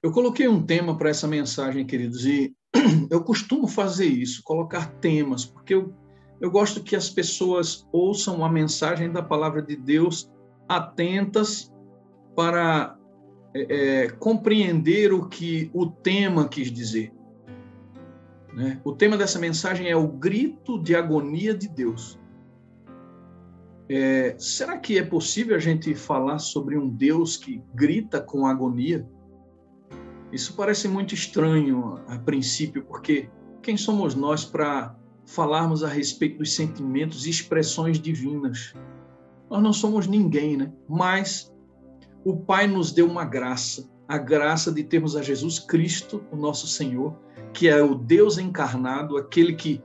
Eu coloquei um tema para essa mensagem, queridos, e eu costumo fazer isso, colocar temas, porque eu gosto que as pessoas ouçam a mensagem da palavra de Deus atentas para compreender o que o tema quis dizer. Né? O tema dessa mensagem é o grito de agonia de Deus. Será que é possível a gente falar sobre um Deus que grita com agonia? Isso parece muito estranho a princípio, porque quem somos nós para falarmos a respeito dos sentimentos e expressões divinas? Nós não somos ninguém, né? Mas o Pai nos deu uma graça, a graça de termos a Jesus Cristo, o nosso Senhor, que é o Deus encarnado, aquele que,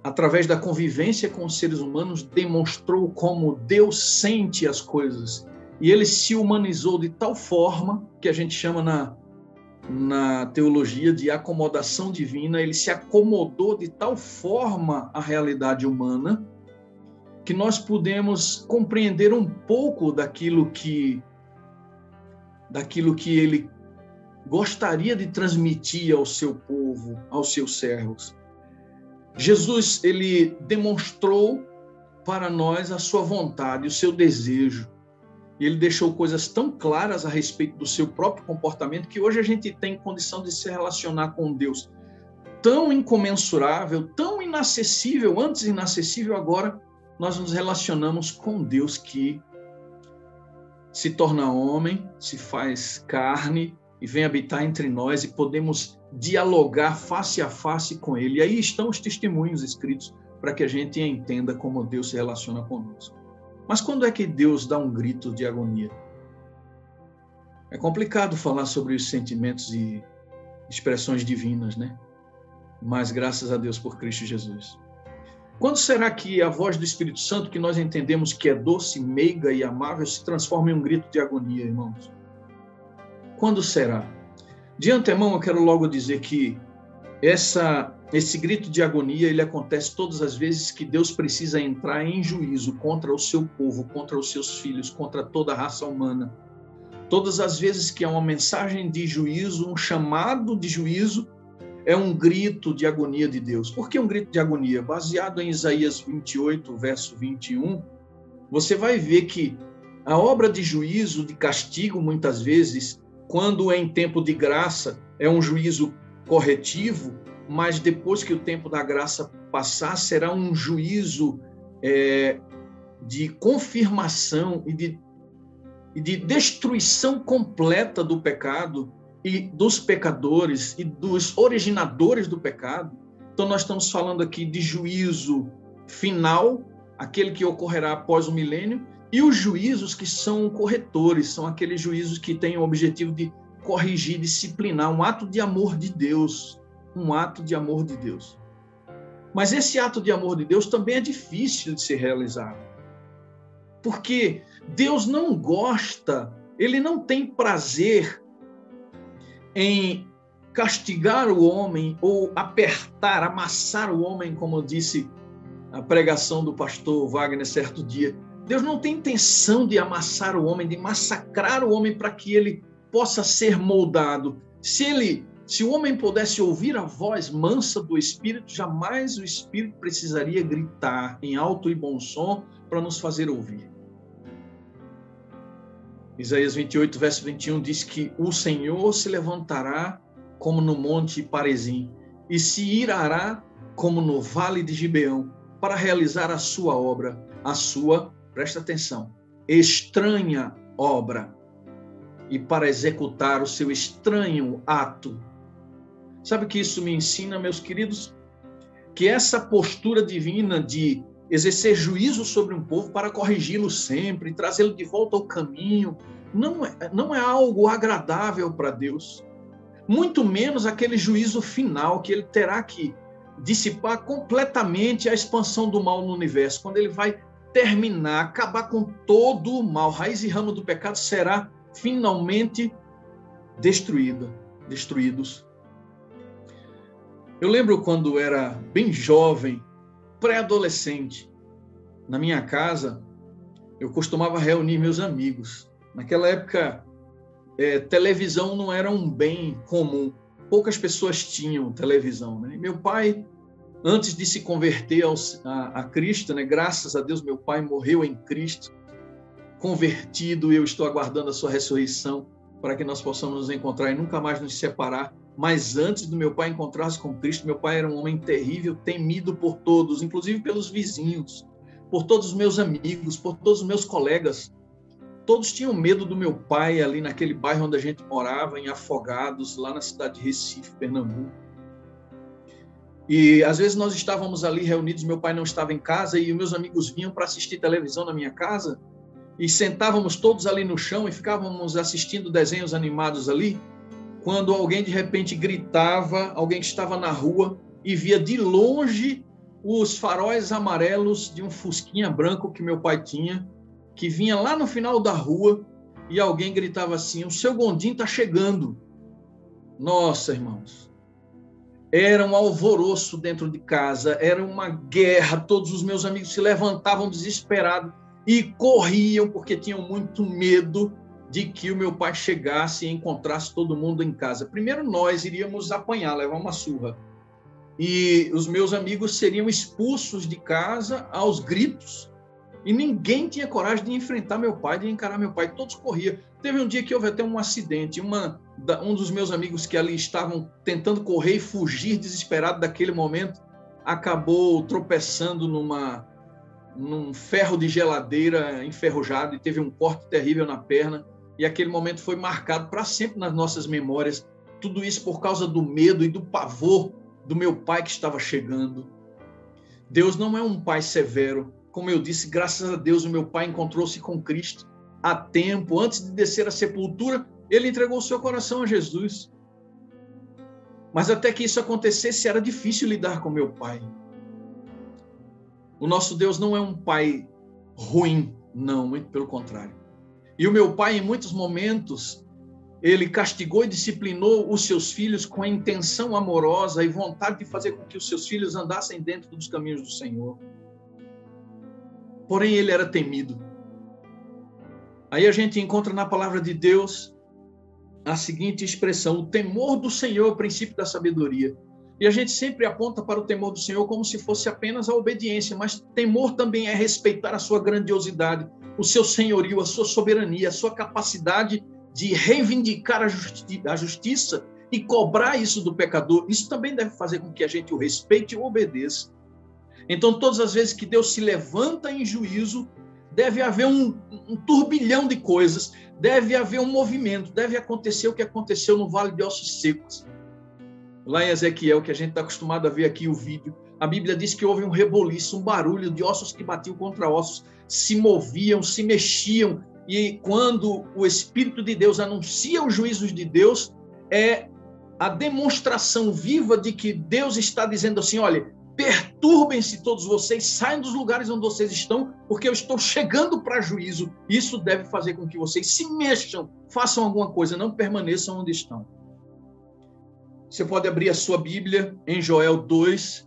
através da convivência com os seres humanos, demonstrou como Deus sente as coisas. E ele se humanizou de tal forma, que a gente chama na teologia de acomodação divina, ele se acomodou de tal forma à realidade humana, que nós podemos compreender um pouco daquilo que ele gostaria de transmitir ao seu povo, aos seus servos. Jesus, ele demonstrou para nós a sua vontade, o seu desejo. E ele deixou coisas tão claras a respeito do seu próprio comportamento que hoje a gente tem condição de se relacionar com Deus tão incomensurável, tão inacessível, antes inacessível, agora nós nos relacionamos com Deus que se torna homem, se faz carne e vem habitar entre nós e podemos dialogar face a face com ele. E aí estão os testemunhos escritos para que a gente entenda como Deus se relaciona conosco. Mas quando é que Deus dá um grito de agonia? É complicado falar sobre os sentimentos e expressões divinas, né? Mas graças a Deus por Cristo Jesus. Quando será que a voz do Espírito Santo, que nós entendemos que é doce, meiga e amável, se transforma em um grito de agonia, irmãos? Quando será? De antemão, eu quero logo dizer que esse grito de agonia, ele acontece todas as vezes que Deus precisa entrar em juízo contra o seu povo, contra os seus filhos, contra toda a raça humana. Todas as vezes que há uma mensagem de juízo, um chamado de juízo, é um grito de agonia de Deus. Por que um grito de agonia? Baseado em Isaías 28, verso 21, você vai ver que a obra de juízo, de castigo, muitas vezes, quando é em tempo de graça, é um juízo corretivo, mas depois que o tempo da graça passar, será um juízo de confirmação e de destruição completa do pecado e dos pecadores e dos originadores do pecado. Então nós estamos falando aqui de juízo final, aquele que ocorrerá após o milênio, e os juízos que são corretores, são aqueles juízos que têm o objetivo de corrigir, disciplinar, um ato de amor de Deus, um ato de amor de Deus. Mas esse ato de amor de Deus também é difícil de ser realizado, porque Deus não gosta, ele não tem prazer em castigar o homem ou apertar, amassar o homem, como disse a pregação do pastor Wagner certo dia. Deus não tem intenção de amassar o homem, de massacrar o homem para que ele possa ser moldado. Se o homem pudesse ouvir a voz mansa do Espírito, jamais o Espírito precisaria gritar em alto e bom som para nos fazer ouvir. Isaías 28, verso 21 diz que o Senhor se levantará como no monte Parizim e se irará como no vale de Gibeão para realizar a sua obra, presta atenção, estranha obra, e para executar o seu estranho ato. Sabe o que isso me ensina, meus queridos? Que essa postura divina de exercer juízo sobre um povo para corrigi-lo sempre, trazê-lo de volta ao caminho, não é algo agradável para Deus. Muito menos aquele juízo final que ele terá que dissipar completamente a expansão do mal no universo. Quando ele vai terminar, acabar com todo o mal, raiz e ramo do pecado será finalmente destruídos. Eu lembro quando era bem jovem, pré-adolescente, na minha casa, eu costumava reunir meus amigos. Naquela época, televisão não era um bem comum. Poucas pessoas tinham televisão, né? E meu pai, antes de se converter a Cristo, né? Graças a Deus, meu pai morreu em Cristo, convertido, e eu estou aguardando a sua ressurreição para que nós possamos nos encontrar e nunca mais nos separar. Mas antes do meu pai encontrar-se com Cristo, meu pai era um homem terrível, temido por todos, inclusive pelos vizinhos, por todos os meus amigos, por todos os meus colegas. Todos tinham medo do meu pai ali naquele bairro onde a gente morava, em Afogados, lá na cidade de Recife, Pernambuco. E às vezes nós estávamos ali reunidos, meu pai não estava em casa e meus amigos vinham para assistir televisão na minha casa e sentávamos todos ali no chão e ficávamos assistindo desenhos animados ali, quando alguém de repente gritava, alguém que estava na rua e via de longe os faróis amarelos de um fusquinha branco que meu pai tinha, que vinha lá no final da rua e alguém gritava assim: o seu Gondim está chegando. Nossa, irmãos, era um alvoroço dentro de casa, era uma guerra, todos os meus amigos se levantavam desesperados e corriam porque tinham muito medo de que o meu pai chegasse e encontrasse todo mundo em casa. Primeiro nós iríamos apanhar, levar uma surra, e os meus amigos seriam expulsos de casa aos gritos. E ninguém tinha coragem de enfrentar meu pai, de encarar meu pai. Todos corriam. Teve um dia que houve até um acidente. Um dos meus amigos que ali estavam tentando correr e fugir desesperado daquele momento, acabou tropeçando num ferro de geladeira enferrujado e teve um corte terrível na perna. E aquele momento foi marcado para sempre nas nossas memórias. Tudo isso por causa do medo e do pavor do meu pai que estava chegando. Deus não é um pai severo. Como eu disse, graças a Deus, o meu pai encontrou-se com Cristo a tempo. Antes de descer à sepultura, ele entregou o seu coração a Jesus. Mas até que isso acontecesse, era difícil lidar com meu pai. O nosso Deus não é um pai ruim, não, muito pelo contrário. E o meu pai, em muitos momentos, ele castigou e disciplinou os seus filhos com a intenção amorosa e vontade de fazer com que os seus filhos andassem dentro dos caminhos do Senhor. Porém, ele era temido. Aí a gente encontra na palavra de Deus a seguinte expressão: o temor do Senhor é o princípio da sabedoria. E a gente sempre aponta para o temor do Senhor como se fosse apenas a obediência, mas temor também é respeitar a sua grandiosidade, o seu senhorio, a sua soberania, a sua capacidade de reivindicar a justiça e cobrar isso do pecador. Isso também deve fazer com que a gente o respeite e o obedeça. Então, todas as vezes que Deus se levanta em juízo, deve haver um turbilhão de coisas, deve haver um movimento, deve acontecer o que aconteceu no Vale de Ossos Secos. Lá em Ezequiel, que a gente está acostumado a ver aqui o vídeo, a Bíblia diz que houve um reboliço, um barulho de ossos que batiam contra ossos, se moviam, se mexiam, e quando o Espírito de Deus anuncia os juízos de Deus, é a demonstração viva de que Deus está dizendo assim: olha, perturbem-se todos vocês, saiam dos lugares onde vocês estão, porque eu estou chegando para juízo. Isso deve fazer com que vocês se mexam, façam alguma coisa, não permaneçam onde estão. Você pode abrir a sua Bíblia em Joel 2,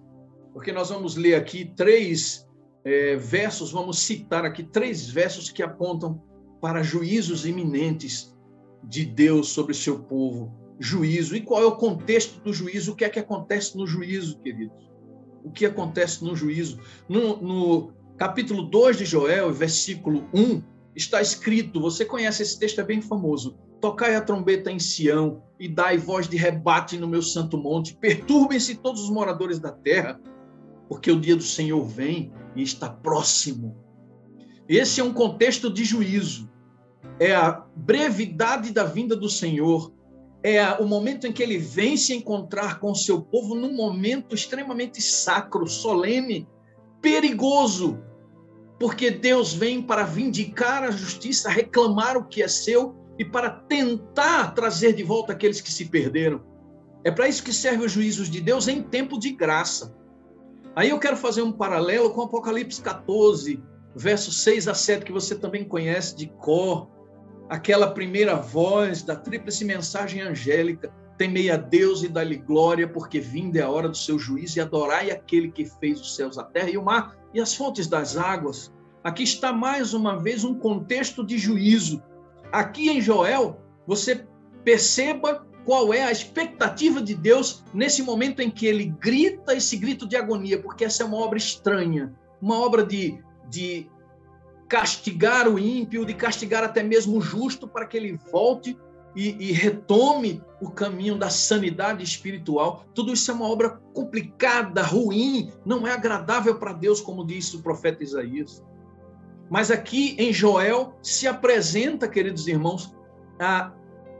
porque nós vamos ler aqui três versos, vamos citar aqui três versos que apontam para juízos iminentes de Deus sobre o seu povo. Juízo. E qual é o contexto do juízo? O que é que acontece no juízo, queridos? O que acontece no juízo? No capítulo 2 de Joel, versículo 1, está escrito, você conhece esse texto, é bem famoso: tocai a trombeta em Sião e dai voz de rebate no meu santo monte, perturbem-se todos os moradores da terra, porque o dia do Senhor vem e está próximo. Esse é um contexto de juízo, é a brevidade da vinda do Senhor, é o momento em que ele vem se encontrar com o seu povo num momento extremamente sacro, solene, perigoso, porque Deus vem para vindicar a justiça, reclamar o que é seu e para tentar trazer de volta aqueles que se perderam. É para isso que servem os juízos de Deus em tempo de graça. Aí eu quero fazer um paralelo com Apocalipse 14, versos 6 a 7, que você também conhece de cor. Aquela primeira voz da tríplice mensagem angélica: temei a Deus e dai-lhe glória, porque vinda é a hora do seu juízo, e adorai aquele que fez os céus, a terra e o mar e as fontes das águas. Aqui está mais uma vez um contexto de juízo. Aqui em Joel, você Perceba qual é a expectativa de Deus nesse momento em que ele grita esse grito de agonia, porque essa é uma obra estranha, uma obra de castigar o ímpio, de castigar até mesmo o justo, para que ele volte e retome o caminho da sanidade espiritual. Tudo isso é uma obra complicada, ruim, não é agradável para Deus, como disse o profeta Isaías. Mas aqui em Joel se apresenta, queridos irmãos,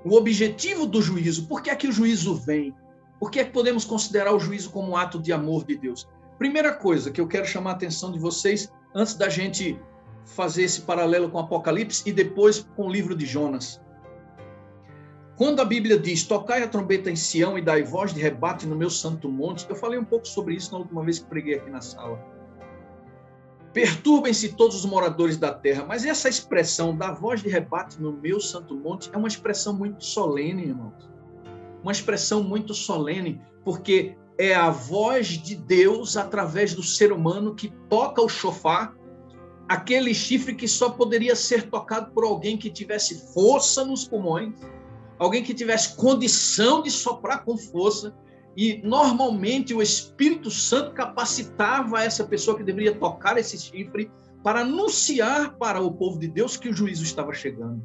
o objetivo do juízo. Por que é que o juízo vem? Por que é que podemos considerar o juízo como um ato de amor de Deus? Primeira coisa que eu quero chamar a atenção de vocês, antes da gente fazer esse paralelo com Apocalipse e depois com o livro de Jonas. Quando a Bíblia diz, tocai a trombeta em Sião e dai voz de rebate no meu santo monte, eu falei um pouco sobre isso na última vez que preguei aqui na sala. Perturbem-se todos os moradores da terra, mas essa expressão, da voz de rebate no meu santo monte, é uma expressão muito solene, irmãos. Uma expressão muito solene, porque é a voz de Deus através do ser humano que toca o chofar, aquele chifre que só poderia ser tocado por alguém que tivesse força nos pulmões, alguém que tivesse condição de soprar com força, e normalmente o Espírito Santo capacitava essa pessoa que deveria tocar esse chifre para anunciar para o povo de Deus que o juízo estava chegando,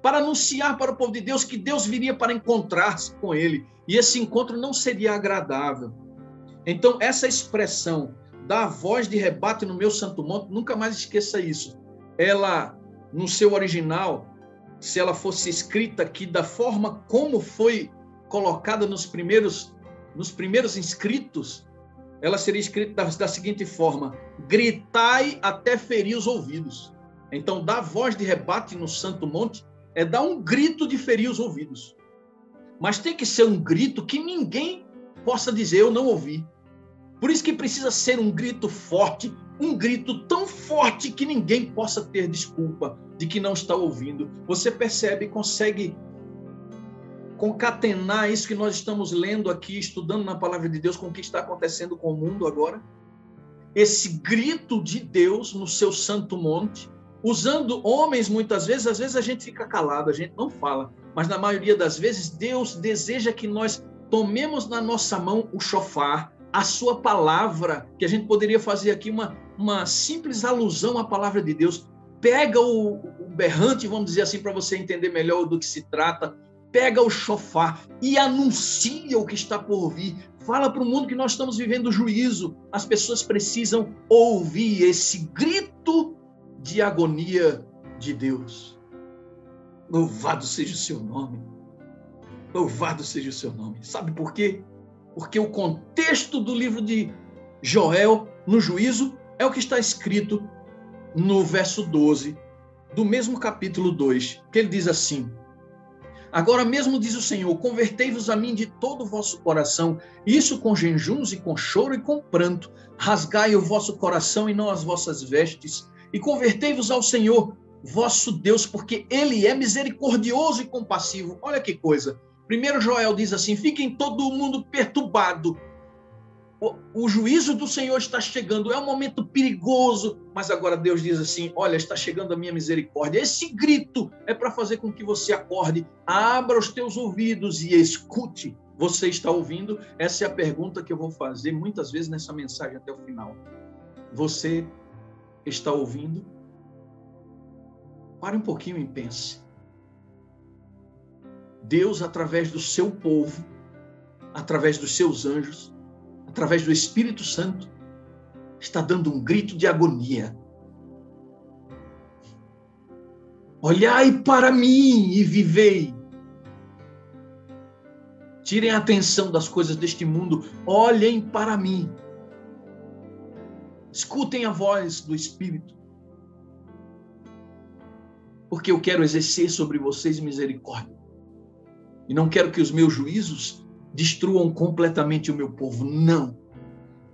para anunciar para o povo de Deus que Deus viria para encontrar-se com ele, e esse encontro não seria agradável. Então, essa expressão da voz de rebate no meu santo monte, nunca mais esqueça isso. Ela, no seu original, se ela fosse escrita aqui da forma como foi colocada nos primeiros inscritos, ela seria escrita da seguinte forma: gritai até ferir os ouvidos. Então, dar voz de rebate no santo monte é dar um grito de ferir os ouvidos. Mas tem que ser um grito que ninguém possa dizer, eu não ouvi. Por isso que precisa ser um grito forte, um grito tão forte que ninguém possa ter desculpa de que não está ouvindo. Você percebe, consegue concatenar isso que nós estamos lendo aqui, estudando na palavra de Deus, com o que está acontecendo com o mundo agora? Esse grito de Deus no seu santo monte, usando homens muitas vezes, às vezes a gente fica calado, a gente não fala, mas na maioria das vezes Deus deseja que nós tomemos na nossa mão o chofar, a sua palavra, que a gente poderia fazer aqui uma simples alusão à palavra de Deus. Pega o berrante, vamos dizer assim, para você entender melhor do que se trata, pega o chofar e anuncia o que está por vir. Fala para o mundo que nós estamos vivendo o juízo. As pessoas precisam ouvir esse grito de agonia de Deus. Louvado seja o seu nome. Louvado seja o seu nome. Sabe por quê? Porque o contexto do livro de Joel, no juízo, é o que está escrito no verso 12, do mesmo capítulo 2, que ele diz assim: agora mesmo diz o Senhor, convertei-vos a mim de todo o vosso coração, isso com jejuns e com choro e com pranto, rasgai o vosso coração e não as vossas vestes, e convertei-vos ao Senhor, vosso Deus, porque Ele é misericordioso e compassivo. Olha que coisa. Primeiro Joel diz assim, fiquem todo mundo perturbado. O juízo do Senhor está chegando, é um momento perigoso, mas agora Deus diz assim, olha, está chegando a minha misericórdia. Esse grito é para fazer com que você acorde, abra os teus ouvidos e escute. Você está ouvindo? Essa é a pergunta que eu vou fazer muitas vezes nessa mensagem até o final. Você está ouvindo? Pare um pouquinho e pense. Deus, através do seu povo, através dos seus anjos, através do Espírito Santo, está dando um grito de agonia. Olhai para mim e vivei. Tirem a atenção das coisas deste mundo, olhem para mim. Escutem a voz do Espírito. Porque eu quero exercer sobre vocês misericórdia. E não quero que os meus juízos destruam completamente o meu povo. Não.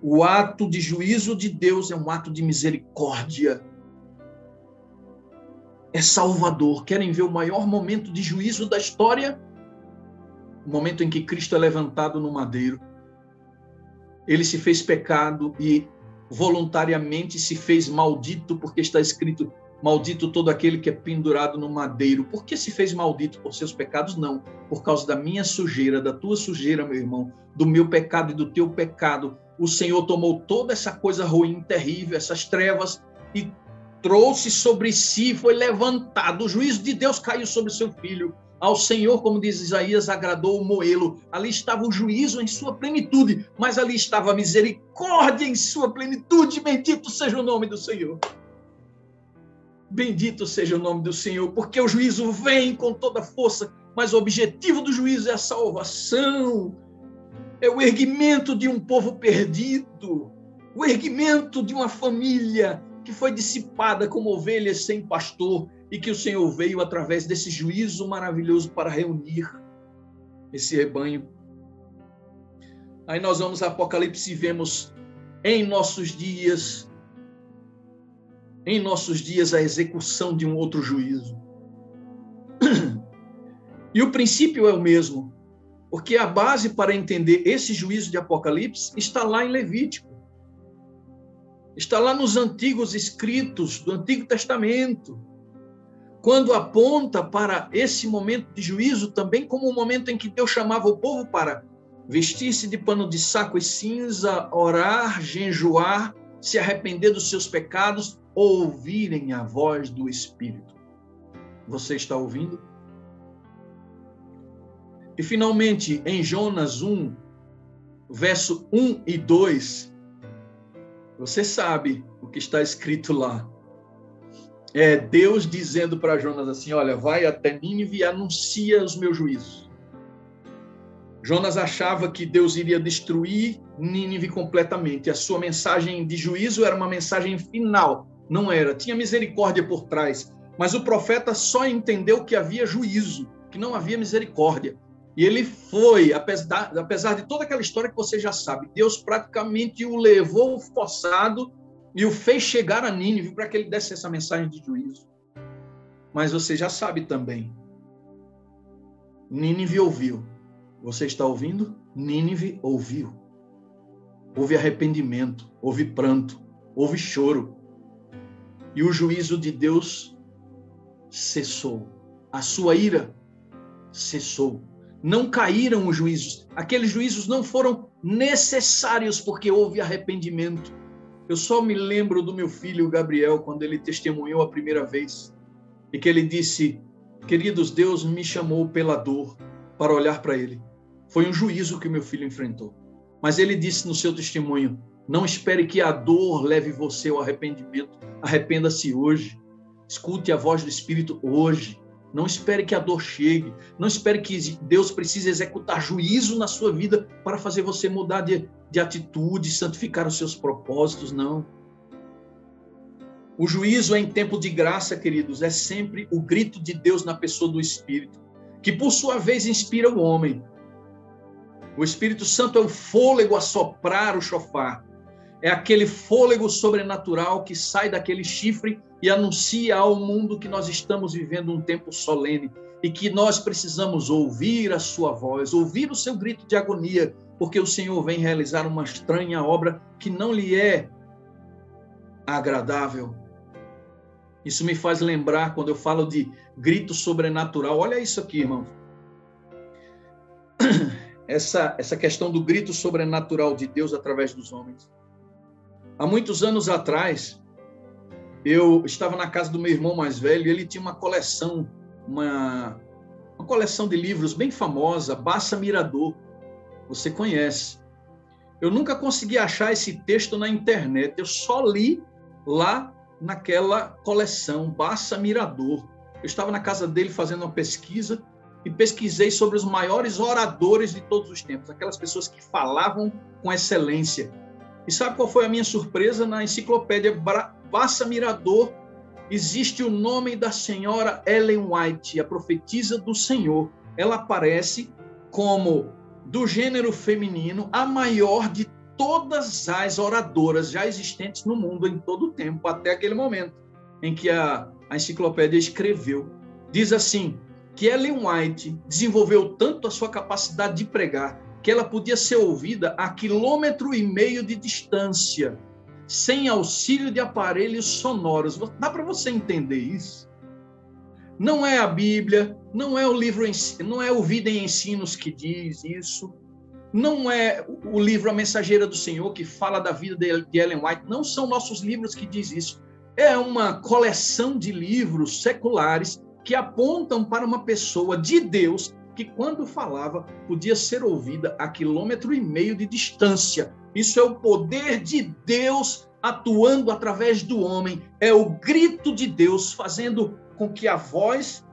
O ato de juízo de Deus é um ato de misericórdia. É salvador. Querem ver o maior momento de juízo da história? O momento em que Cristo é levantado no madeiro. Ele se fez pecado e voluntariamente se fez maldito, porque está escrito, Maldito todo aquele que é pendurado no madeiro. Por que se fez maldito? Por seus pecados? Não. Por causa da minha sujeira, da tua sujeira, meu irmão, do meu pecado e do teu pecado. O Senhor tomou toda essa coisa ruim, terrível, essas trevas, e trouxe sobre si, foi levantado. O juízo de Deus caiu sobre o seu filho. Ao Senhor, como diz Isaías, agradou o moê-lo. Ali estava o juízo em sua plenitude, mas ali estava a misericórdia em sua plenitude. Bendito seja o nome do Senhor. Bendito seja o nome do Senhor, porque o juízo vem com toda força, mas o objetivo do juízo é a salvação, é o erguimento de um povo perdido, o erguimento de uma família que foi dissipada como ovelhas sem pastor e que o Senhor veio através desse juízo maravilhoso para reunir esse rebanho. Aí nós vamos a Apocalipse e vemos em nossos dias a execução de um outro juízo. E o princípio é o mesmo, porque a base para entender esse juízo de Apocalipse está lá em Levítico. Está lá nos antigos escritos do Antigo Testamento, quando aponta para esse momento de juízo também como um momento em que Deus chamava o povo para vestir-se de pano de saco e cinza, orar, jejuar, se arrepender dos seus pecados, ouvirem a voz do Espírito. Você está ouvindo? E finalmente, em Jonas 1, verso 1 e 2, você sabe o que está escrito lá. É Deus dizendo para Jonas assim, olha, vai até Nínive e anuncia os meus juízos. Jonas achava que Deus iria destruir Nínive completamente. A sua mensagem de juízo era uma mensagem final. Não era, tinha misericórdia por trás. Mas o profeta só entendeu que havia juízo, que não havia misericórdia. E ele foi, apesar de toda aquela história que você já sabe, Deus praticamente o levou forçado e o fez chegar a Nínive para que ele desse essa mensagem de juízo. Mas você já sabe também. Nínive ouviu. Você está ouvindo? Nínive ouviu. Houve arrependimento, houve pranto, houve choro. E o juízo de Deus cessou. A sua ira cessou. Não caíram os juízos. Aqueles juízos não foram necessários porque houve arrependimento. Eu só me lembro do meu filho Gabriel, quando ele testemunhou a primeira vez, e que ele disse, queridos, Deus me chamou pela dor para olhar para ele. Foi um juízo que o meu filho enfrentou. Mas ele disse no seu testemunho, não espere que a dor leve você ao arrependimento. Arrependa-se hoje. Escute a voz do Espírito hoje. Não espere que a dor chegue. Não espere que Deus precise executar juízo na sua vida para fazer você mudar de atitude, santificar os seus propósitos. Não. O juízo em tempo de graça, queridos, é sempre o grito de Deus na pessoa do Espírito, que por sua vez inspira o homem. O Espírito Santo é o fôlego a soprar o chofar. É aquele fôlego sobrenatural que sai daquele chifre e anuncia ao mundo que nós estamos vivendo um tempo solene e que nós precisamos ouvir a sua voz, ouvir o seu grito de agonia, porque o Senhor vem realizar uma estranha obra que não lhe é agradável. Isso me faz lembrar, quando eu falo de grito sobrenatural, olha isso aqui, irmão. Essa questão do grito sobrenatural de Deus através dos homens. Há muitos anos atrás, eu estava na casa do meu irmão mais velho e ele tinha uma coleção, uma coleção de livros bem famosa, Bassa Mirador. Você conhece. Eu nunca consegui achar esse texto na internet, eu só li lá naquela coleção, Bassa Mirador. Eu estava na casa dele fazendo uma pesquisa e pesquisei sobre os maiores oradores de todos os tempos, aquelas pessoas que falavam com excelência. E sabe qual foi a minha surpresa? Na enciclopédia Bassa Mirador existe o nome da senhora Ellen White, a profetisa do Senhor. Ela aparece como, do gênero feminino, a maior de todas as oradoras já existentes no mundo em todo o tempo, até aquele momento em que a enciclopédia escreveu. Diz assim, que Ellen White desenvolveu tanto a sua capacidade de pregar que ela podia ser ouvida a 1,5 km de distância, sem auxílio de aparelhos sonoros. Dá para você entender isso? Não é a Bíblia, não é o livro, não é o Vida em Ensinos que diz isso, não é o livro A Mensageira do Senhor que fala da vida de Ellen White, não são nossos livros que diz isso. É uma coleção de livros seculares que apontam para uma pessoa de Deus que, quando falava, podia ser ouvida a 1,5 quilômetro de distância. Isso é o poder de Deus atuando através do homem. É o grito de Deus fazendo com que a voz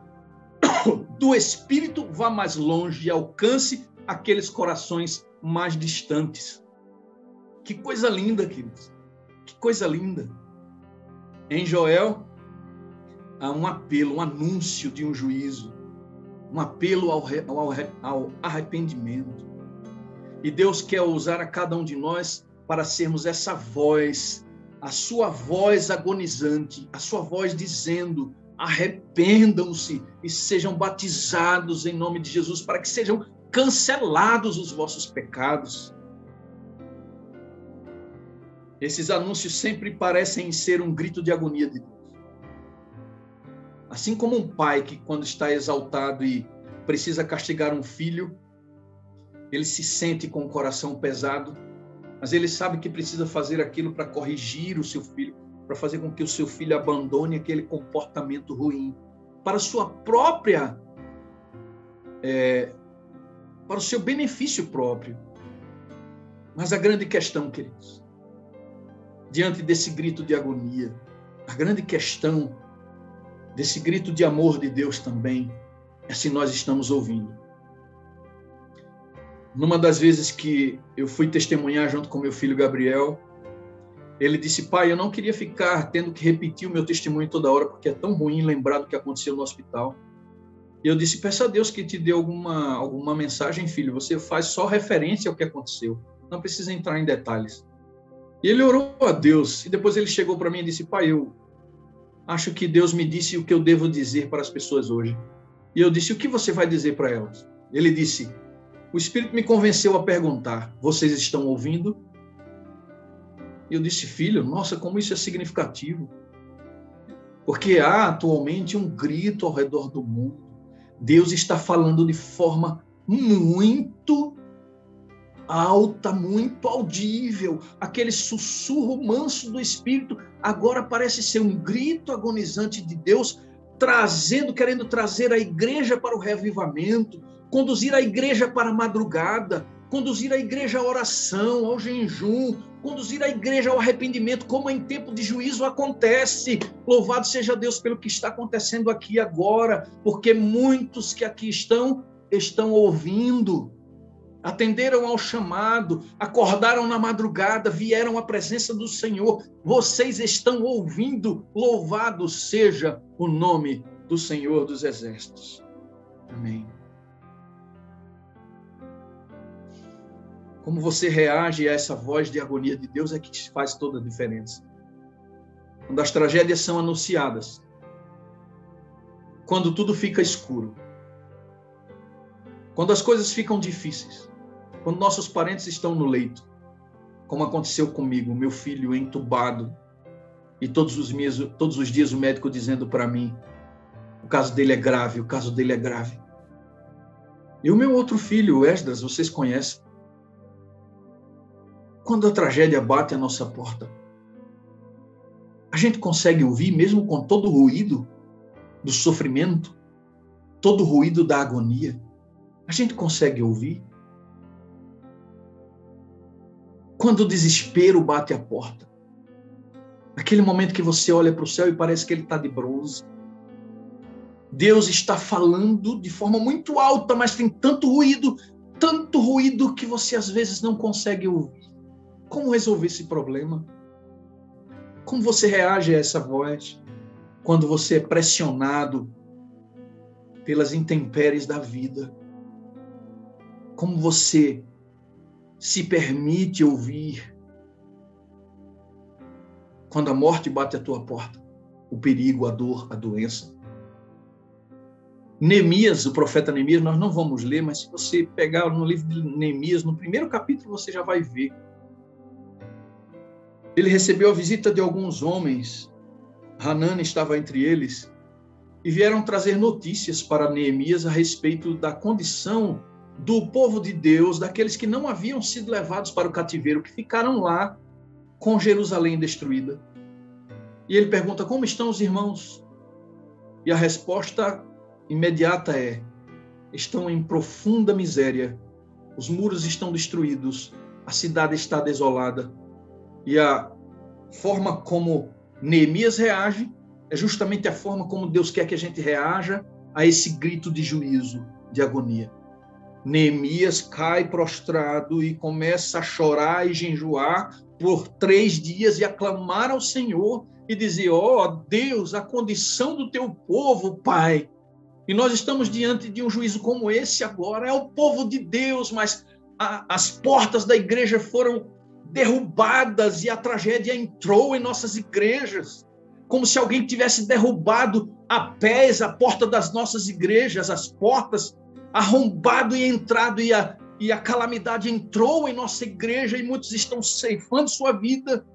do Espírito vá mais longe e alcance aqueles corações mais distantes. Que coisa linda, queridos. Que coisa linda. Em Joel, há um apelo, um anúncio de um juízo, um apelo ao arrependimento. E Deus quer usar a cada um de nós para sermos essa voz, a sua voz agonizante, a sua voz dizendo: arrependam-se e sejam batizados em nome de Jesus, para que sejam cancelados os vossos pecados. Esses anúncios sempre parecem ser um grito de agonia de Deus. Assim como um pai que, quando está exaltado e precisa castigar um filho, ele se sente com o coração pesado, mas ele sabe que precisa fazer aquilo para corrigir o seu filho, para fazer com que o seu filho abandone aquele comportamento ruim, para sua própria, para o seu benefício próprio. Mas a grande questão, queridos, diante desse grito de agonia, a grande questão desse grito de amor de Deus também é se nós estamos ouvindo. Numa das vezes que eu fui testemunhar junto com meu filho Gabriel, ele disse: pai, eu não queria ficar tendo que repetir o meu testemunho toda hora, porque é tão ruim lembrar do que aconteceu no hospital. E eu disse: peça a Deus que te dê alguma mensagem, filho, você faz só referência ao que aconteceu, não precisa entrar em detalhes. E ele orou a Deus, e depois ele chegou para mim e disse: pai, eu acho que Deus me disse o que eu devo dizer para as pessoas hoje. E eu disse: o que você vai dizer para elas? Ele disse: o Espírito me convenceu a perguntar: vocês estão ouvindo? E eu disse: filho, nossa, como isso é significativo. Porque há atualmente um grito ao redor do mundo. Deus está falando de forma muito alta, muito audível. Aquele sussurro manso do Espírito agora parece ser um grito agonizante de Deus, querendo trazer a igreja para o reavivamento, conduzir a igreja para a madrugada, conduzir a igreja à oração, ao jejum, conduzir a igreja ao arrependimento, como em tempo de juízo acontece. Louvado seja Deus pelo que está acontecendo aqui agora, porque muitos que aqui estão ouvindo, atenderam ao chamado, acordaram na madrugada, vieram à presença do Senhor. Vocês estão ouvindo. Louvado seja o nome do Senhor dos Exércitos. Amém. Como você reage a essa voz de agonia de Deus é que faz toda a diferença. Quando as tragédias são anunciadas, quando tudo fica escuro, quando as coisas ficam difíceis, quando nossos parentes estão no leito, como aconteceu comigo, meu filho entubado, e todos os dias o médico dizendo para mim: o caso dele é grave, o caso dele é grave. E o meu outro filho, o Esdras, vocês conhecem. Quando a tragédia bate à nossa porta, a gente consegue ouvir, mesmo com todo o ruído do sofrimento, todo o ruído da agonia, a gente consegue ouvir. Quando o desespero bate à porta, aquele momento que você olha para o céu e parece que ele está de bronze, Deus está falando de forma muito alta, mas tem tanto ruído que você às vezes não consegue ouvir. Como resolver esse problema? Como você reage a essa voz quando você é pressionado pelas intempéries da vida? Como você se permite ouvir quando a morte bate à tua porta? O perigo, a dor, a doença. Neemias, o profeta Neemias, nós não vamos ler, mas se você pegar no livro de Neemias, no primeiro capítulo, você já vai ver. ele recebeu a visita de alguns homens, Hanani estava entre eles, e vieram trazer notícias para Neemias a respeito da condição do povo de Deus, daqueles que não haviam sido levados para o cativeiro, que ficaram lá com Jerusalém destruída. E ele pergunta: como estão os irmãos? E a resposta imediata é: estão em profunda miséria, os muros estão destruídos, a cidade está desolada. E a forma como Neemias reage é justamente a forma como Deus quer que a gente reaja a esse grito de juízo, de agonia. Neemias cai prostrado e começa a chorar e jejuar por 3 dias e a clamar ao Senhor e dizer: ó Deus, a condição do teu povo, Pai. E nós estamos diante de um juízo como esse agora. É o povo de Deus, mas as portas da igreja foram derrubadas e a tragédia entrou em nossas igrejas, como se alguém tivesse derrubado a pés a porta das nossas igrejas, as portas, arrombado e entrado, e a calamidade entrou em nossa igreja, e muitos estão ceifando sua vida,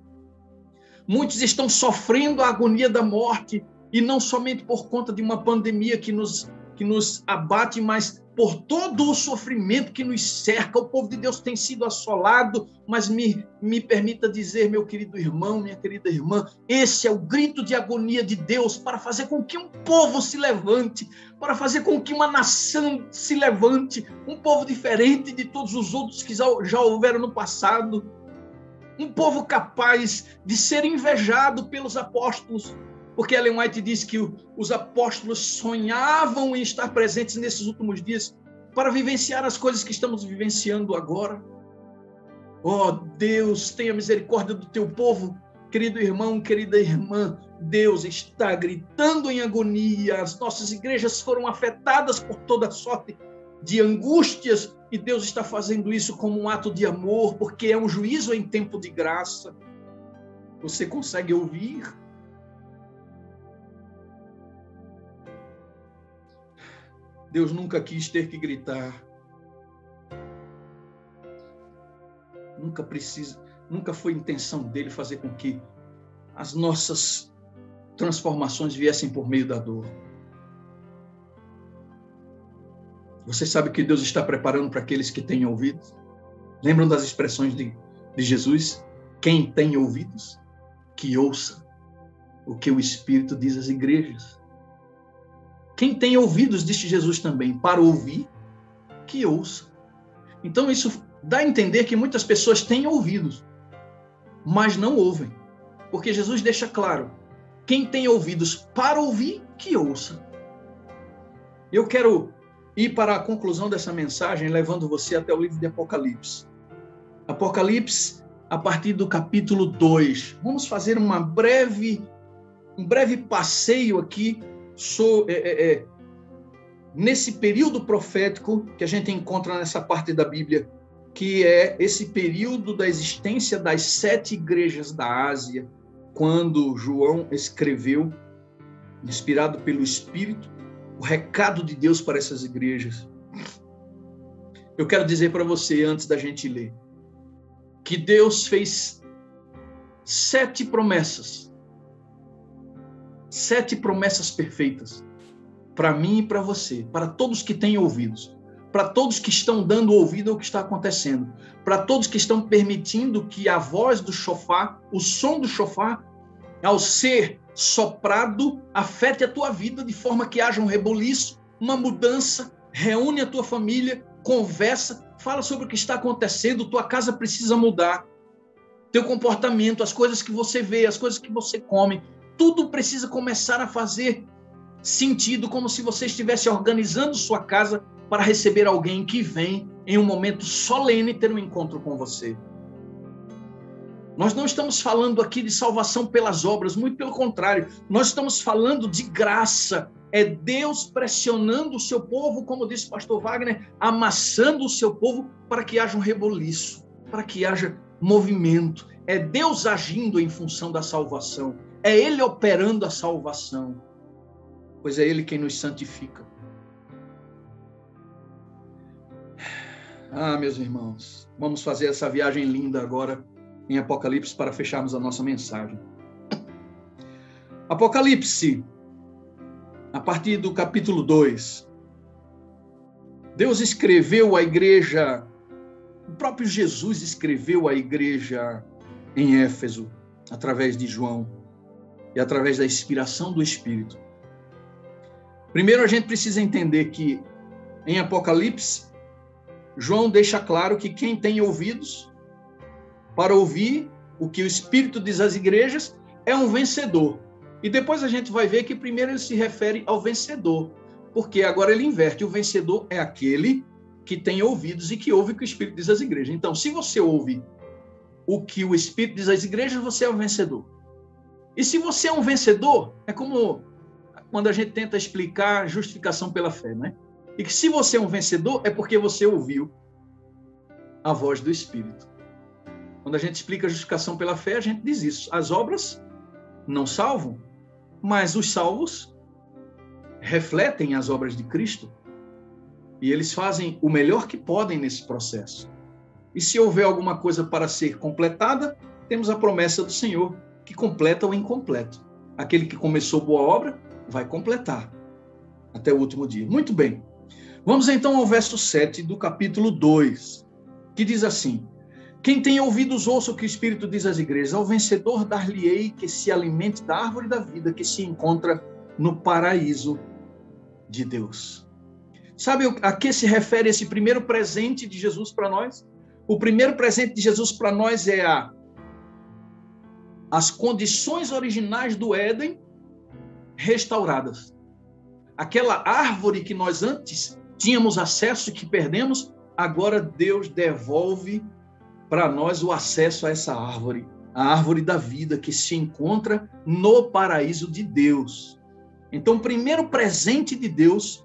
muitos estão sofrendo a agonia da morte, e não somente por conta de uma pandemia que nos abate, mas por todo o sofrimento que nos cerca. O povo de Deus tem sido assolado, mas me permita dizer, meu querido irmão, minha querida irmã, esse é o grito de agonia de Deus para fazer com que um povo se levante, para fazer com que uma nação se levante, um povo diferente de todos os outros que já houveram no passado, um povo capaz de ser invejado pelos apóstolos, porque Ellen White diz que os apóstolos sonhavam em estar presentes nesses últimos dias para vivenciar as coisas que estamos vivenciando agora. Oh, Deus, tenha misericórdia do teu povo. Querido irmão, querida irmã, Deus está gritando em agonia. As nossas igrejas foram afetadas por toda sorte de angústias e Deus está fazendo isso como um ato de amor, porque é um juízo em tempo de graça. Você consegue ouvir? Deus nunca quis ter que gritar. Nunca foi intenção dele fazer com que as nossas transformações viessem por meio da dor. Você sabe que Deus está preparando para aqueles que têm ouvidos? Lembram das expressões de Jesus? Quem tem ouvidos, que ouça o que o Espírito diz às igrejas. Quem tem ouvidos, disse Jesus também, para ouvir, que ouça. Então isso dá a entender que muitas pessoas têm ouvidos, mas não ouvem. Porque Jesus deixa claro, quem tem ouvidos para ouvir, que ouça. Eu quero ir para a conclusão dessa mensagem, levando você até o livro de Apocalipse. Apocalipse, a partir do capítulo 2. Vamos fazer um breve passeio aqui nesse período profético que a gente encontra nessa parte da Bíblia, que é esse período da existência das 7 igrejas da Ásia, quando João escreveu, inspirado pelo Espírito, o recado de Deus para essas igrejas. Eu quero dizer para você, antes da gente ler, que Deus fez 7 promessas. 7 promessas perfeitas para mim e para você, para todos que têm ouvidos, para todos que estão dando ouvido ao que está acontecendo, para todos que estão permitindo que a voz do chofar, o som do chofar, ao ser soprado, afete a tua vida de forma que haja um reboliço, uma mudança, reúne a tua família, conversa, fala sobre o que está acontecendo, tua casa precisa mudar, teu comportamento, as coisas que você vê, as coisas que você come, tudo precisa começar a fazer sentido, como se você estivesse organizando sua casa para receber alguém que vem em um momento solene ter um encontro com você. Nós não estamos falando aqui de salvação pelas obras, muito pelo contrário, nós estamos falando de graça. É Deus pressionando o seu povo, como disse o pastor Wagner, amassando o seu povo para que haja um reboliço, para que haja movimento. É Deus agindo em função da salvação. É Ele operando a salvação, pois é Ele quem nos santifica. Ah, meus irmãos, vamos fazer essa viagem linda agora em Apocalipse para fecharmos a nossa mensagem. Apocalipse, a partir do capítulo 2. Deus escreveu à igreja, o próprio Jesus escreveu à igreja em Éfeso, através de João e através da inspiração do Espírito. Primeiro, a gente precisa entender que em Apocalipse, João deixa claro que quem tem ouvidos para ouvir o que o Espírito diz às igrejas é um vencedor. E depois a gente vai ver que primeiro ele se refere ao vencedor, porque agora ele inverte. O vencedor é aquele que tem ouvidos e que ouve o que o Espírito diz às igrejas. Então, se você ouve o que o Espírito diz às igrejas, você é um vencedor. E se você é um vencedor, é como quando a gente tenta explicar justificação pela fé, né? E que se você é um vencedor, é porque você ouviu a voz do Espírito. Quando a gente explica a justificação pela fé, a gente diz isso. As obras não salvam, mas os salvos refletem as obras de Cristo e eles fazem o melhor que podem nesse processo. E se houver alguma coisa para ser completada, temos a promessa do Senhor, que completa o incompleto. Aquele que começou boa obra, vai completar até o último dia. Muito bem. Vamos então ao verso 7 do capítulo 2, que diz assim: quem tem ouvidos, ouça o que o Espírito diz às igrejas. Ao vencedor dar-lhe-ei que se alimente da árvore da vida que se encontra no paraíso de Deus. Sabe a que se refere esse primeiro presente de Jesus para nós? O primeiro presente de Jesus para nós é as condições originais do Éden restauradas. Aquela árvore que nós antes tínhamos acesso e que perdemos, agora Deus devolve para nós o acesso a essa árvore, a árvore da vida que se encontra no paraíso de Deus. Então, o primeiro presente de Deus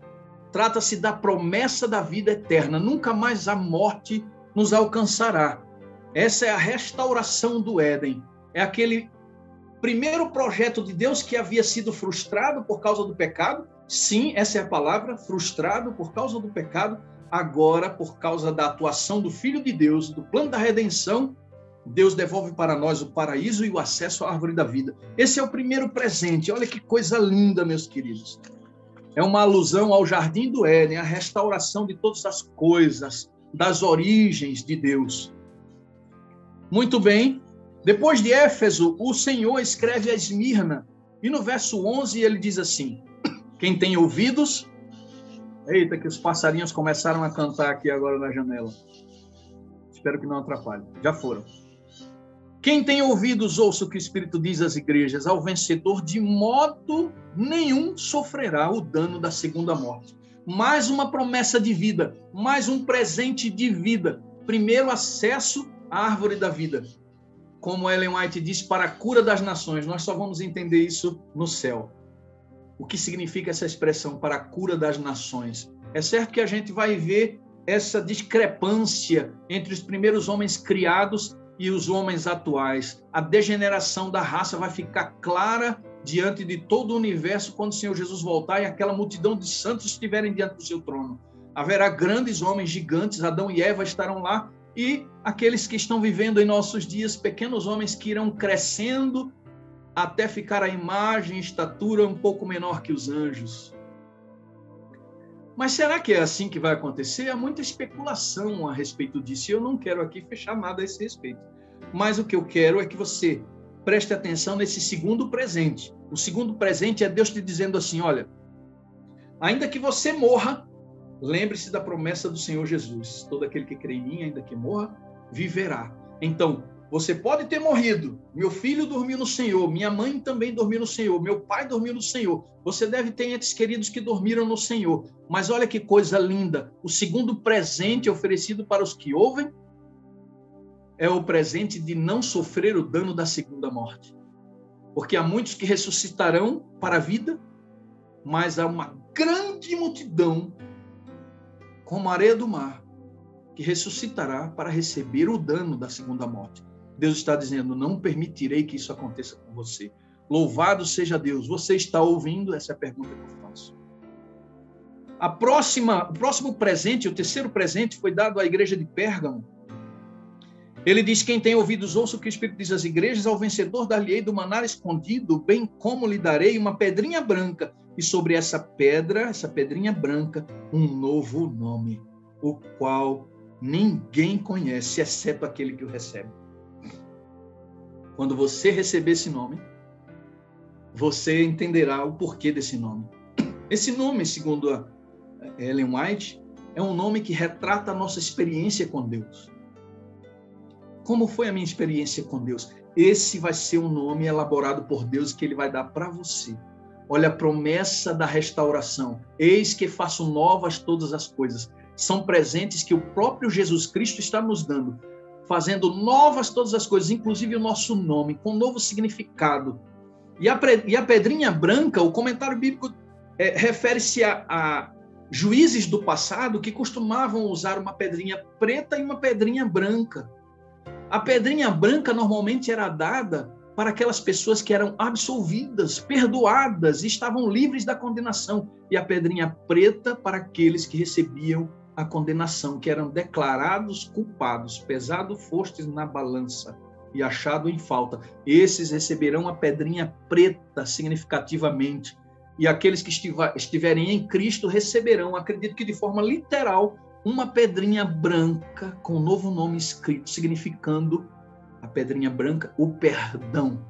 trata-se da promessa da vida eterna. Nunca mais a morte nos alcançará. Essa é a restauração do Éden. É aquele primeiro projeto de Deus que havia sido frustrado por causa do pecado. Sim, essa é a palavra, frustrado por causa do pecado. Agora, por causa da atuação do Filho de Deus, do plano da redenção, Deus devolve para nós o paraíso e o acesso à árvore da vida. Esse é o primeiro presente. Olha que coisa linda, meus queridos. É uma alusão ao jardim do Éden, a restauração de todas as coisas, das origens de Deus. Muito bem. Depois de Éfeso, o Senhor escreve a Esmirna. E no verso 11 ele diz assim: quem tem ouvidos... Eita, que os passarinhos começaram a cantar aqui agora na janela. Espero que não atrapalhe. Já foram. Quem tem ouvidos, ouça o que o Espírito diz às igrejas. Ao vencedor, de modo nenhum sofrerá o dano da segunda morte. Mais uma promessa de vida, mais um presente de vida. Primeiro, acesso à árvore da vida. Como Ellen White diz, para a cura das nações. Nós só vamos entender isso no céu. O que significa essa expressão, para a cura das nações? É certo que a gente vai ver essa discrepância entre os primeiros homens criados e os homens atuais. A degeneração da raça vai ficar clara diante de todo o universo quando o Senhor Jesus voltar e aquela multidão de santos estiverem diante do seu trono. Haverá grandes homens gigantes, Adão e Eva estarão lá, e aqueles que estão vivendo em nossos dias, pequenos homens que irão crescendo até ficar a imagem e estatura um pouco menor que os anjos. Mas será que é assim que vai acontecer? Há muita especulação a respeito disso, e eu não quero aqui fechar nada a esse respeito. Mas o que eu quero é que você preste atenção nesse segundo presente. O segundo presente é Deus te dizendo assim: olha, ainda que você morra, lembre-se da promessa do Senhor Jesus. Todo aquele que crê em mim, ainda que morra, viverá. Então, você pode ter morrido, meu filho dormiu no Senhor, minha mãe também dormiu no Senhor, meu pai dormiu no Senhor. Você deve ter entes queridos que dormiram no Senhor. Mas olha que coisa linda, o segundo presente oferecido para os que ouvem é o presente de não sofrer o dano da segunda morte. Porque há muitos que ressuscitarão para a vida, mas há uma grande multidão, como a areia do mar, que ressuscitará para receber o dano da segunda morte. Deus está dizendo: não permitirei que isso aconteça com você. Louvado seja Deus. Você está ouvindo? Essa é a pergunta que eu faço. O próximo presente, o terceiro presente, foi dado à igreja de Pérgamo. Ele diz: quem tem ouvidos, ouça o que o Espírito diz às igrejas. Ao vencedor dar-lhe-ei do maná escondido, bem como lhe darei uma pedrinha branca, e sobre essa pedrinha branca, um novo nome, o qual ninguém conhece, exceto aquele que o recebe. Quando você receber esse nome, você entenderá o porquê desse nome. Esse nome, segundo a Ellen White, é um nome que retrata a nossa experiência com Deus. Como foi a minha experiência com Deus? Esse vai ser um nome elaborado por Deus que Ele vai dar para você. Olha a promessa da restauração. Eis que faço novas todas as coisas. São presentes que o próprio Jesus Cristo está nos dando, fazendo novas todas as coisas, inclusive o nosso nome, com um novo significado. E a pedrinha branca, o comentário bíblico refere-se a juízes do passado que costumavam usar uma pedrinha preta e uma pedrinha branca. A pedrinha branca normalmente era dada para aquelas pessoas que eram absolvidas, perdoadas, e estavam livres da condenação. E a pedrinha preta para aqueles que recebiam a condenação, que eram declarados culpados, pesado fostes na balança e achado em falta. Esses receberão a pedrinha preta significativamente. E aqueles que estiverem em Cristo receberão, acredito que de forma literal, uma pedrinha branca com um novo nome escrito, significando a pedrinha branca, o perdão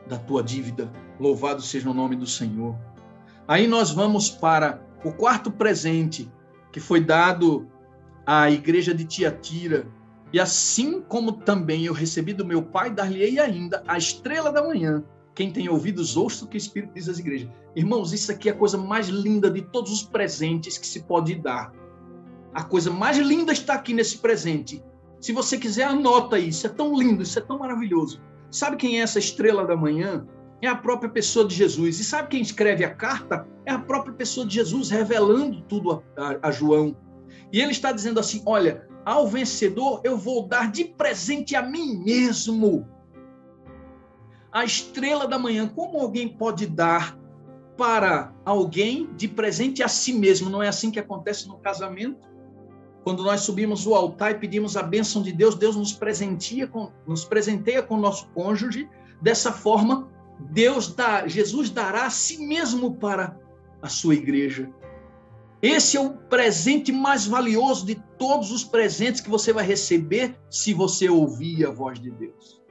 da tua dívida. Louvado seja o nome do Senhor. Aí nós vamos para o quarto presente que foi dado à igreja de Tiatira. E assim como também eu recebi do meu Pai, dar-lhe-ei ainda a estrela da manhã. Quem tem ouvidos, ouça o que o Espírito diz às igrejas. Irmãos, isso aqui é a coisa mais linda de todos os presentes que se pode dar. A coisa mais linda está aqui nesse presente. Se você quiser, anota isso. É tão lindo, isso é tão maravilhoso. Sabe quem é essa estrela da manhã? É a própria pessoa de Jesus. E sabe quem escreve a carta? É a própria pessoa de Jesus, revelando tudo a João. E ele está dizendo assim: olha, ao vencedor eu vou dar de presente a mim mesmo. A estrela da manhã. Como alguém pode dar para alguém de presente a si mesmo? Não é assim que acontece no casamento? Quando nós subimos o altar e pedimos a bênção de Deus, Deus nos presenteia com o nosso cônjuge. Dessa forma, Jesus dará a si mesmo para a sua igreja. Esse é o presente mais valioso de todos os presentes que você vai receber se você ouvir a voz de Deus.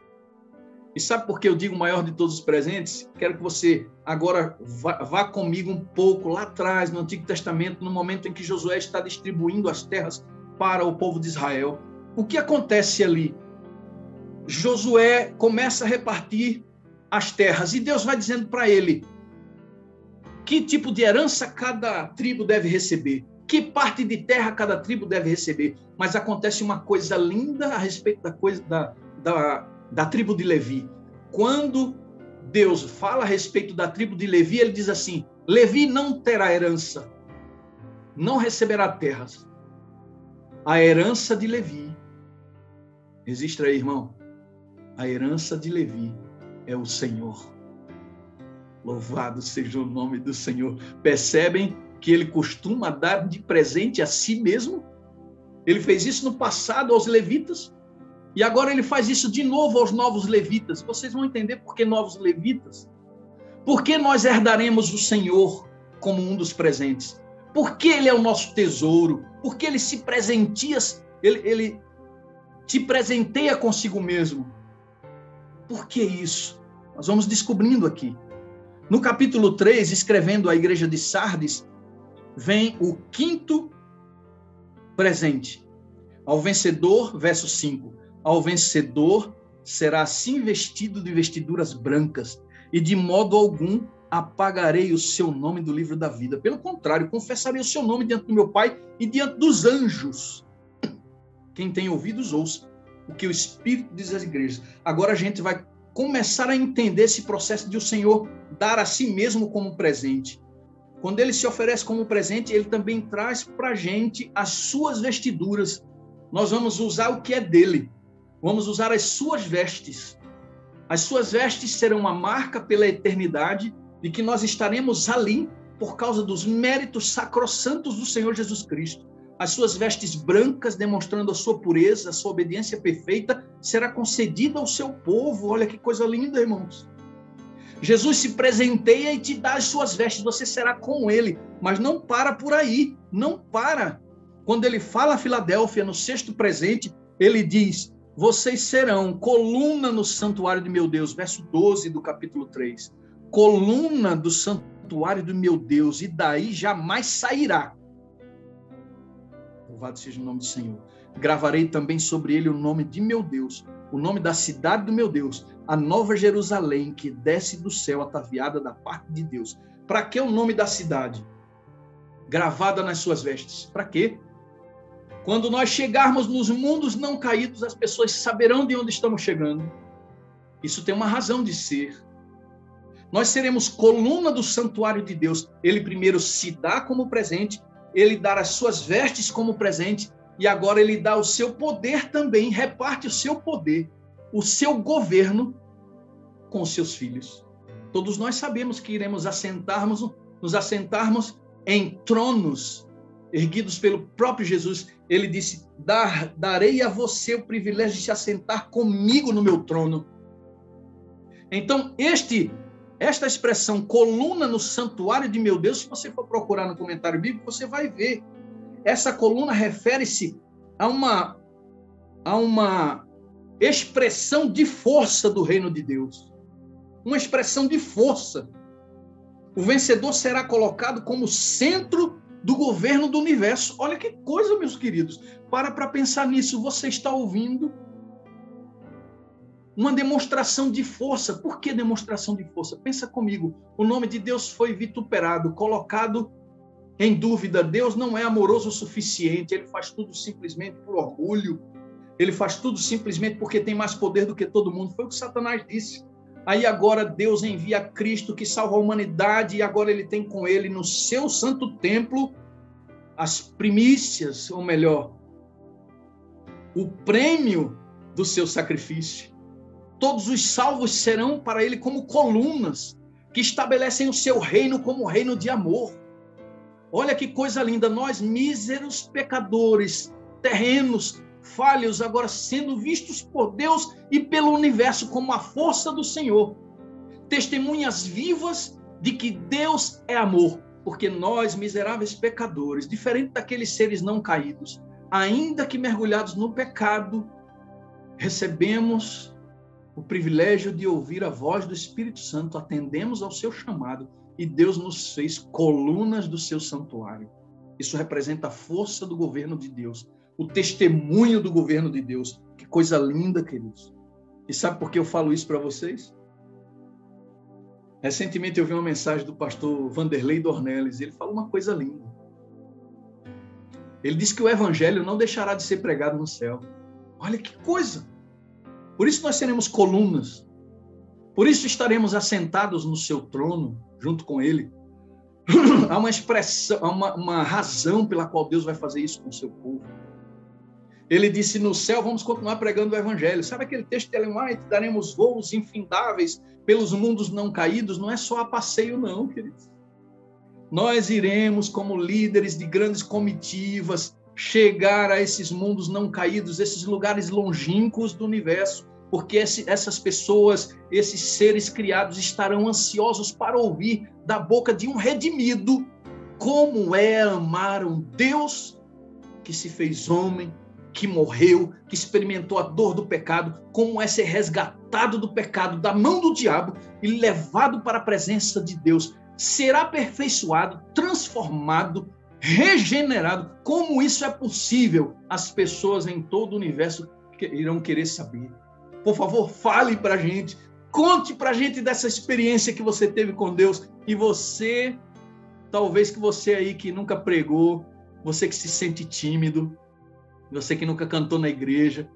E sabe por que eu digo o maior de todos os presentes? Quero que você agora vá comigo um pouco lá atrás, no Antigo Testamento, no momento em que Josué está distribuindo as terras para o povo de Israel. O que acontece ali? Josué começa a repartir as terras e Deus vai dizendo para ele que tipo de herança cada tribo deve receber, que parte de terra cada tribo deve receber. Mas acontece uma coisa linda a respeito da tribo de Levi. Quando Deus fala a respeito da tribo de Levi, ele diz assim: Levi não terá herança, não receberá terras. A herança de Levi, registra aí, irmão, a herança de Levi é o Senhor. Louvado seja o nome do Senhor. Percebem que ele costuma dar de presente a si mesmo? Ele fez isso no passado aos levitas, e agora ele faz isso de novo aos novos levitas. Vocês vão entender por que novos levitas. Por que nós herdaremos o Senhor como um dos presentes? Porque ele é o nosso tesouro. Porque ele se presenteia, ele te presenteia consigo mesmo. Por que isso? Nós vamos descobrindo aqui. No capítulo 3, escrevendo à igreja de Sardes, vem o quinto presente. Ao vencedor, verso 5, ao vencedor será assim vestido de vestiduras brancas, e de modo algum apagarei o seu nome do livro da vida. Pelo contrário, confessarei o seu nome diante do meu Pai e diante dos anjos. Quem tem ouvidos, ouça o que o Espírito diz às igrejas. Agora a gente vai começar a entender esse processo de o Senhor dar a si mesmo como presente. Quando ele se oferece como presente, ele também traz para a gente as suas vestiduras. Nós vamos usar o que é dele. Vamos usar as suas vestes. As suas vestes serão uma marca pela eternidade de que nós estaremos ali por causa dos méritos sacrossantos do Senhor Jesus Cristo. as suas vestes brancas, demonstrando a sua pureza, a sua obediência perfeita, será concedida ao seu povo. Olha que coisa linda, irmãos. Jesus se presenteia e te dá as suas vestes, você será com ele, mas não para por aí, não para. Quando ele fala a Filadélfia, no sexto presente, ele diz: vocês serão coluna no santuário de meu Deus, verso 12 do capítulo 3. Coluna do santuário do meu Deus, e daí jamais sairá. Louvado seja o nome do Senhor. Gravarei também sobre ele o nome de meu Deus, o nome da cidade do meu Deus, a nova Jerusalém, que desce do céu, ataviada da parte de Deus. Para que o nome da cidade? Gravada nas suas vestes. Para quê? Quando nós chegarmos nos mundos não caídos, as pessoas saberão de onde estamos chegando. Isso tem uma razão de ser. Nós seremos coluna do santuário de Deus. Ele primeiro se dá como presente, ele dá as suas vestes como presente, e agora ele dá o seu poder também, reparte o seu poder, o seu governo com os seus filhos. Todos nós sabemos que iremos nos assentarmos em tronos erguidos pelo próprio Jesus. Ele disse: darei a você o privilégio de se assentar comigo no meu trono. Então, esta expressão, coluna no santuário de meu Deus, se você for procurar no comentário bíblico, você vai ver. Essa coluna refere-se a uma expressão de força do reino de Deus. Uma expressão de força. O vencedor será colocado como centro do governo do universo. Olha que coisa, meus queridos. Para pensar nisso. Você está ouvindo uma demonstração de força. Por que demonstração de força? Pensa comigo. O nome de Deus foi vituperado, colocado em dúvida. Deus não é amoroso o suficiente. Ele faz tudo simplesmente por orgulho. Ele faz tudo simplesmente porque tem mais poder do que todo mundo. Foi o que Satanás disse. Aí agora Deus envia Cristo que salva a humanidade, e agora ele tem com ele no seu santo templo as primícias, ou melhor, o prêmio do seu sacrifício. Todos os salvos serão para ele como colunas que estabelecem o seu reino como reino de amor. Olha que coisa linda, nós míseros pecadores, terrenos, falhos, agora sendo vistos por Deus e pelo universo como a força do Senhor. Testemunhas vivas de que Deus é amor, porque nós, miseráveis pecadores, diferente daqueles seres não caídos, ainda que mergulhados no pecado, recebemos o privilégio de ouvir a voz do Espírito Santo, atendemos ao seu chamado e Deus nos fez colunas do seu santuário. Isso representa a força do governo de Deus, o testemunho do governo de Deus. Que coisa linda, queridos. E sabe por que eu falo isso para vocês? Recentemente eu vi uma mensagem do pastor Vanderlei Dornelles, ele falou uma coisa linda. Ele disse que o evangelho não deixará de ser pregado no céu. Olha que coisa! Por isso nós seremos colunas. Por isso estaremos assentados no seu trono, junto com ele. Há uma expressão, uma razão pela qual Deus vai fazer isso com o seu povo. Ele disse: no céu vamos continuar pregando o evangelho. Sabe aquele texto de Ellen White? Daremos voos infindáveis pelos mundos não caídos. Não é só a passeio, não, queridos. Nós iremos, como líderes de grandes comitivas, chegar a esses mundos não caídos, esses lugares longínquos do universo, porque essas pessoas, esses seres criados estarão ansiosos para ouvir da boca de um redimido como é amar um Deus que se fez homem, que morreu, que experimentou a dor do pecado, como é ser resgatado do pecado, da mão do diabo e levado para a presença de Deus, ser aperfeiçoado, transformado, regenerado. Como isso é possível? As pessoas em todo o universo irão querer saber. Por favor, fale para a gente, conte para a gente dessa experiência que você teve com Deus. E você, talvez que você aí que nunca pregou, você que se sente tímido, você que nunca cantou na igreja,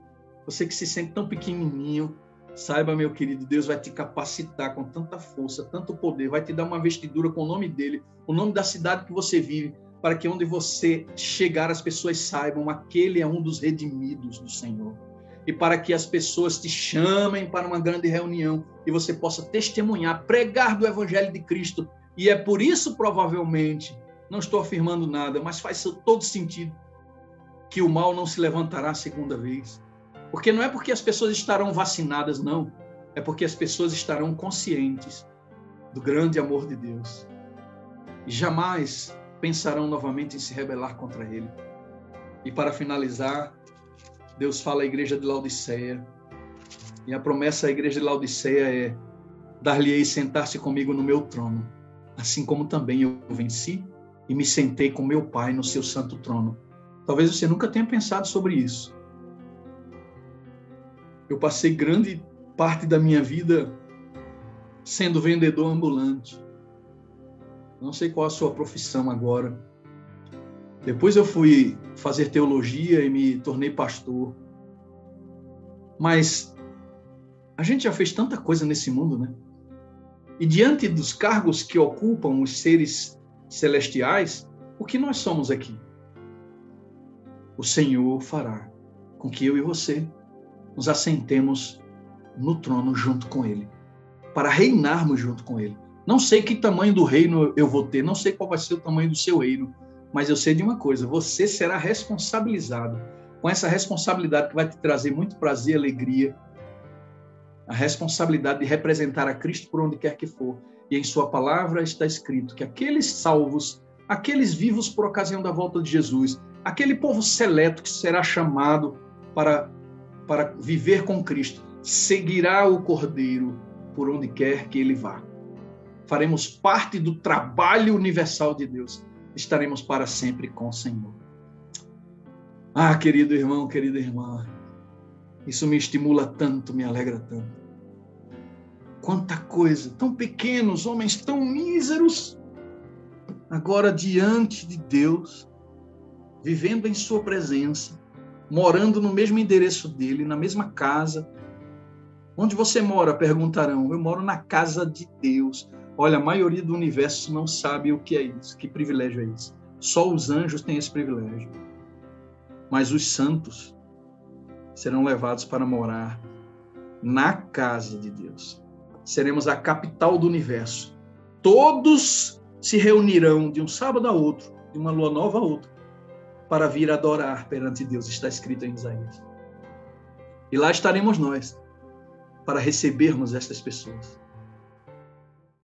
você que se sente tão pequenininho, saiba, meu querido, Deus vai te capacitar com tanta força, tanto poder, vai te dar uma vestidura com o nome dele, o nome da cidade que você vive, para que onde você chegar as pessoas saibam, aquele é um dos redimidos do Senhor. E para que as pessoas te chamem para uma grande reunião e você possa testemunhar, pregar do Evangelho de Cristo. E é por isso, provavelmente, não estou afirmando nada, mas faz todo sentido, que o mal não se levantará a segunda vez. Porque não é porque as pessoas estarão vacinadas, não. É porque as pessoas estarão conscientes do grande amor de Deus. E jamais pensarão novamente em se rebelar contra Ele. E para finalizar, Deus fala à igreja de Laodiceia. E a promessa à igreja de Laodiceia é: dar-lhe-ei sentar-se comigo no meu trono, assim como também eu venci e me sentei com meu Pai no seu santo trono. Talvez você nunca tenha pensado sobre isso. Eu passei grande parte da minha vida sendo vendedor ambulante. Não sei qual a sua profissão agora. Depois eu fui fazer teologia e me tornei pastor. Mas a gente já fez tanta coisa nesse mundo, né? E diante dos cargos que ocupam os seres celestiais, o que nós somos aqui? O Senhor fará com que eu e você nos assentemos no trono junto com Ele, para reinarmos junto com Ele. Não sei que tamanho do reino eu vou ter, não sei qual vai ser o tamanho do seu reino, mas eu sei de uma coisa: você será responsabilizado com essa responsabilidade que vai te trazer muito prazer e alegria, a responsabilidade de representar a Cristo por onde quer que for. E em sua palavra está escrito que aqueles salvos, aqueles vivos por ocasião da volta de Jesus, aquele povo seleto que será chamado para viver com Cristo, seguirá o Cordeiro por onde quer que ele vá. Faremos parte do trabalho universal de Deus. Estaremos para sempre com o Senhor. Ah, querido irmão, querida irmã, isso me estimula tanto, me alegra tanto. Quanta coisa, tão pequenos, homens tão míseros, agora diante de Deus, vivendo em sua presença, morando no mesmo endereço dele, na mesma casa. Onde você mora? Perguntarão. Eu moro na casa de Deus. Olha, a maioria do universo não sabe o que é isso, que privilégio é isso. Só os anjos têm esse privilégio. Mas os santos serão levados para morar na casa de Deus. Seremos a capital do universo. Todos se reunirão de um sábado a outro, de uma lua nova a outra, para vir adorar perante Deus, está escrito em Isaías. E lá estaremos nós, para recebermos estas pessoas.